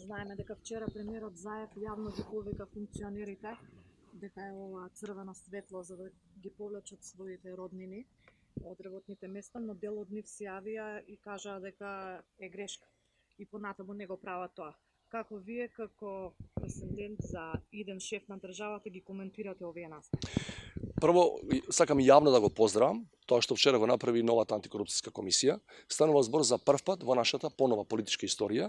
Знаеме дека вчера премиерот Заев јавно ги повика функционерите дека е ова црвено светло за да ги повлечат своите роднини од работните места, но дел од нив се јавија и кажаа дека е грешка и понатаму не го прават тоа. Како вие како претендент за иден шеф на државата ги коментирате овие настави? Прво, сакам и јавно да го поздравам тоа што вчера го направи новата антикорупцијска комисија. Станува збор за прв пат во нашата понова политичка историја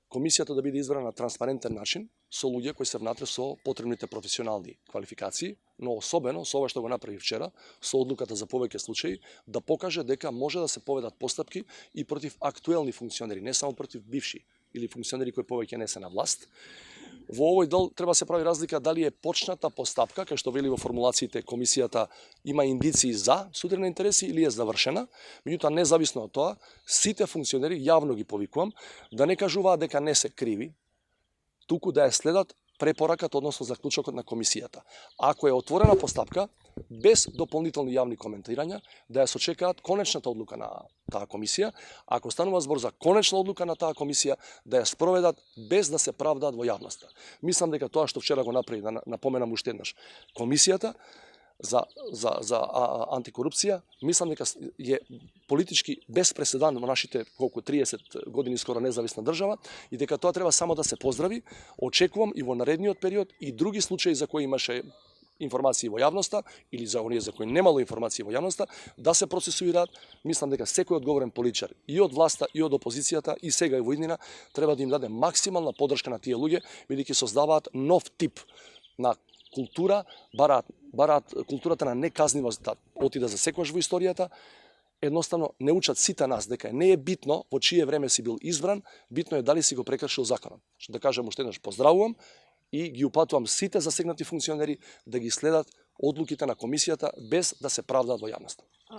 комисијата да биде избрана на транспарентен начин со луѓе кои се внатре со потребните професионални квалификации, но особено со ова што го направи вчера, со одлуката за повеќе случаи, да покаже дека може да се поведат постапки и против актуелни функционери, не само против бивши или функционери кои повеќе не се на власт. Во овој дел треба се прави разлика дали е почната постапка, кај што вели во формулациите комисијата има индиции за судрина интереси или е завршена, меѓутоа независно од тоа, сите функционери јавно ги повикувам да не кажуваат дека не се криви, туку да ја следат препораката, односно заклучокот на комисијата. Ако е отворена постапка, без дополнителни јавни коментирања, да ја сочекаат конечната одлука на таа комисија, ако станува збор за конечна одлука на таа комисија, да ја спроведат без да се правдаат во јавноста. Мислам дека тоа што вчера го направи, да напоменам уште еднаш, комисијата за антикорупција, мислам дека е политички без преседан во нашите 30 години скоро независна држава и дека тоа треба само да се поздрави. Очекувам и во наредниот период и други случаи за кои имаше информации во јавноста или за оние за кои немало информации во јавноста да се процесуираат. Мислам дека секој одговорен политичар и од власта и од опозицијата и сега и во иднина треба да им даде максимална поддршка на тие луѓе, бидејќи создаваат нов тип на култура, бараат културата на неказнивост да отиде за секогаш во историјата. Едноставно не учат сите нас дека не е битно во чие време си бил избран, битно е дали си го прекршил законот. Што да кажам уште еднаш поздравувам и ги упатувам сите засегнати функционери да ги следат одлуките на комисијата без да се правдаат во јавноста.